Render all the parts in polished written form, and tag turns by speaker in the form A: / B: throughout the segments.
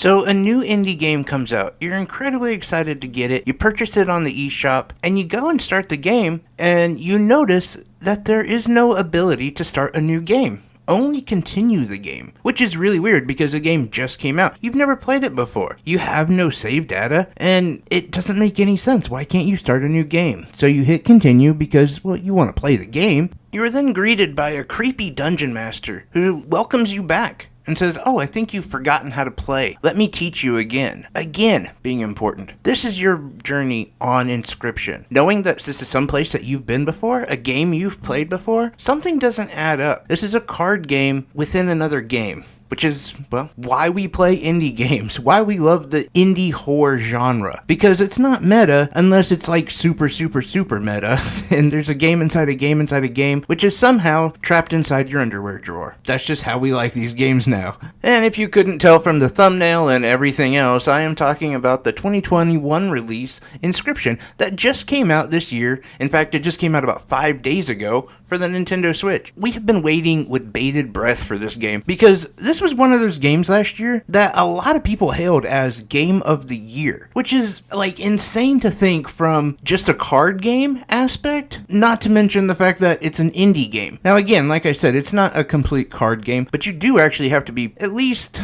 A: So a new indie game comes out. You're incredibly excited to get it. You purchase it on the eShop and you go and start the game and you notice that there is no ability to start a new game. Only continue the game, which is really weird because the game just came out. You've never played it before. You have no save data, and it doesn't make any sense. Why can't you start a new game? So you hit continue because, well, you want to play the game. You're then greeted by a creepy dungeon master who welcomes you back and says, "Oh, I think you've forgotten how to play. Let me teach you again." Again, being important. This is your journey on Inscryption. Knowing that this is someplace that you've been before, a game you've played before, something doesn't add up. This is a card game within another game. Which is, well, why we play indie games. Why we love the indie horror genre. Because it's not meta unless it's like super meta. And there's a game inside a game inside a game, which is somehow trapped inside your underwear drawer. That's just how we like these games now. And if you couldn't tell from the thumbnail and everything else, I am talking about the 2021 release, Inscryption, that just came out this year. In fact, it just came out about 5 days ago for the Nintendo Switch. We have been waiting with bated breath for this game because this was one of those games last year that a lot of people hailed as Game of the Year, which is like insane to think from just a card game aspect, not to mention the fact that it's an indie game. Now again, like I said, it's not a complete card game, but you do actually have to be at least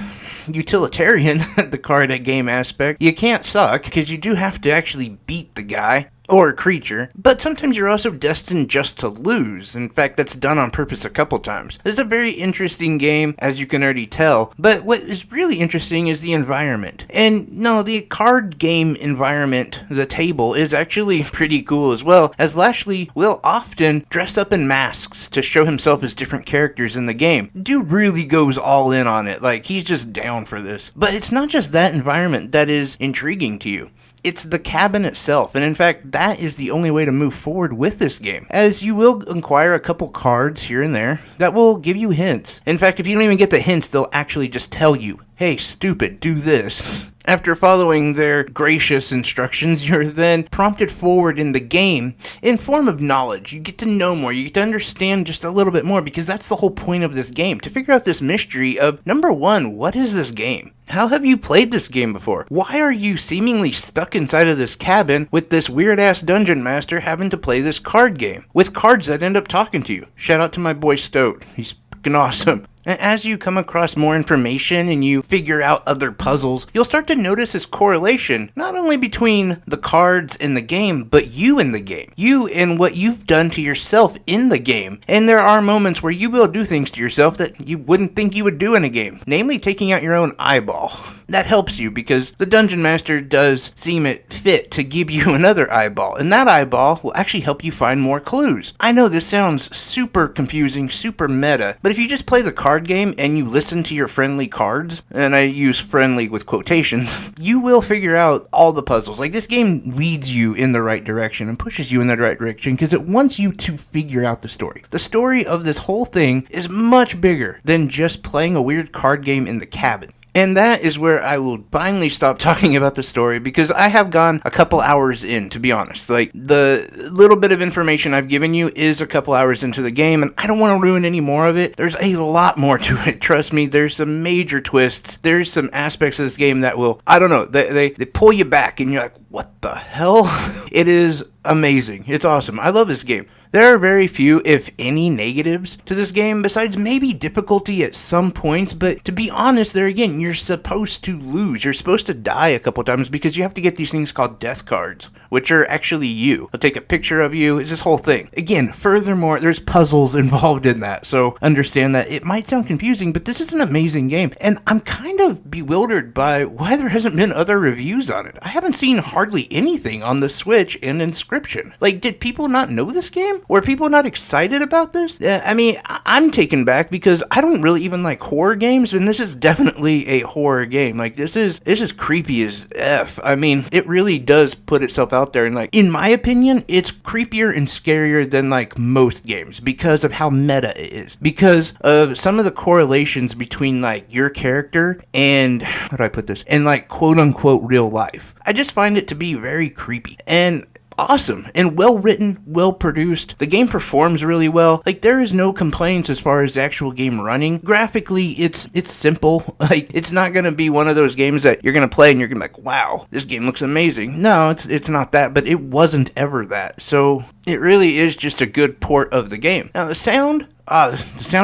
A: utilitarian at the card game aspect. You can't suck because you do have to actually beat the guy or creature, but sometimes you're also destined just to lose. In fact, that's done on purpose a couple times. It's a very interesting game, as you can already tell, but what is really interesting is the environment. And no, the card game environment, the table, is actually pretty cool as well, as Lashley will often dress up in masks to show himself as different characters in the game. Dude really goes all in on it, like he's just down for this. But it's not just that environment that is intriguing to you. It's the cabin itself, and in fact, that is the only way to move forward with this game, as you will acquire a couple cards here and there that will give you hints. In fact, if you don't even get the hints, they'll actually just tell you, "Hey, stupid, do this." After following their gracious instructions, you're then prompted forward in the game in form of knowledge. You get to know more, you get to understand just a little bit more, because that's the whole point of this game, to figure out this mystery of, number one, what is this game? How have you played this game before? Why are you seemingly stuck inside of this cabin with this weird-ass dungeon master having to play this card game with cards that end up talking to you? Shout out to my boy Stoat. He's fucking awesome. And as you come across more information and you figure out other puzzles, you'll start to notice this correlation, not only between the cards in the game, but you in the game. You and what you've done to yourself in the game. And there are moments where you will do things to yourself that you wouldn't think you would do in a game. Namely, taking out your own eyeball. That helps you because the Dungeon Master does seem it fit to give you another eyeball. And that eyeball will actually help you find more clues. I know this sounds super confusing, super meta, but if you just play the card game and you listen to your friendly cards, and I use friendly with quotations, you will figure out all the puzzles. Like, this game leads you in the right direction and pushes you in the right direction because it wants you to figure out the story. The story of this whole thing is much bigger than just playing a weird card game in the cabin. And that is where I will finally stop talking about the story, because I have gone a couple hours in, to be honest. Like, the little bit of information I've given you is a couple hours into the game, and I don't want to ruin any more of it. There's a lot more to it, trust me. There's some major twists. There's some aspects of this game that will, I don't know, they pull you back, and you're like, what the hell? It is amazing. It's awesome. I love this game. There are very few, if any, negatives to this game, besides maybe difficulty at some points, but to be honest, there again, you're supposed to lose. You're supposed to die a couple times because you have to get these things called death cards, which are actually you. They'll take a picture of you. It's this whole thing. Again, furthermore, there's puzzles involved in that, so understand that it might sound confusing, but this is an amazing game, and I'm kind of bewildered by why there hasn't been other reviews on it. I haven't seen hardly anything on the Switch and Inscryption. Like, did people not know this game? Were people not excited about this? I mean, I'm taken back because I don't really even like horror games, and this is definitely a horror game. Like, this is creepy as F. I mean, it really does put itself out there, and like, in my opinion, it's creepier and scarier than like most games because of how meta it is. Because of some of the correlations between like your character and, how do I put this? And like quote unquote real life. I just find it to be very creepy. And awesome and well written, well produced. The game performs really well. Like, there is no complaints as far as the actual game running. Graphically, it's simple. Like, it's not gonna be one of those games that you're gonna play and you're gonna be like, wow, this game looks amazing. No, it's not that, but it wasn't ever that. So it really is just a good port of the game. Now, the sound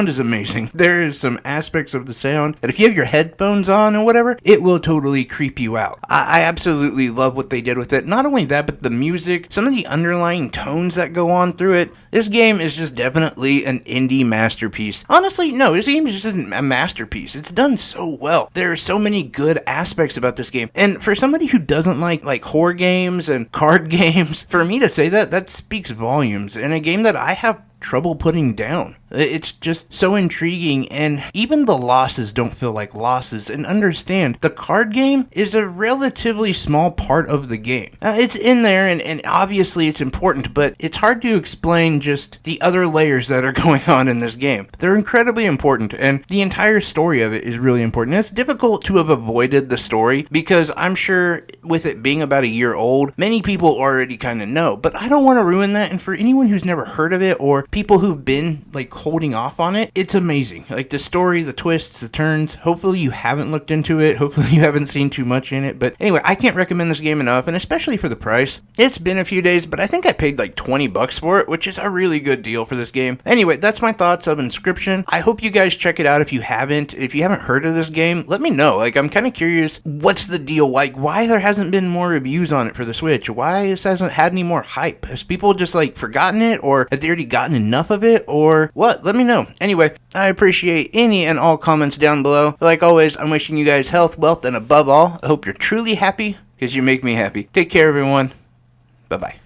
A: is amazing. There is some aspects of the sound that if you have your headphones on or whatever, it will totally creep you out. I absolutely love what they did with it. Not only that, but the music, some of the underlying tones that go on through it. This game is just definitely an indie masterpiece. Honestly, no, this game is just a masterpiece. It's done so well. There are so many good aspects about this game. And for somebody who doesn't like horror games and card games, for me to say that speaks volumes. In a game that I have trouble putting down. It's just so intriguing, and even the losses don't feel like losses. And understand, the card game is a relatively small part of the game. It's in there, and obviously it's important, but it's hard to explain just the other layers that are going on in this game. They're incredibly important, and the entire story of it is really important. It's difficult to have avoided the story, because I'm sure with it being about a year old, many people already kind of know, but I don't want to ruin that. And for anyone who's never heard of it, or people who've been holding off on it, it's amazing. Like, the story, the twists, the turns. Hopefully you haven't looked into it. Hopefully you haven't seen too much in it. But anyway, I can't recommend this game enough, and especially for the price. It's been a few days, but I think I paid like $20 for it, which is a really good deal for this game. Anyway, that's my thoughts of Inscryption. I hope you guys check it out if you haven't. If you haven't heard of this game, let me know. Like, I'm kind of curious, what's the deal? Like, why there hasn't been more reviews on it for the Switch? Why this hasn't had any more hype? Has people just forgotten it, or have they already gotten enough of it, or what? Let me know. Anyway, I appreciate any and all comments down below. Like always, I'm wishing you guys health, wealth, and above all, I hope you're truly happy, because you make me happy. Take care, everyone. Bye-bye.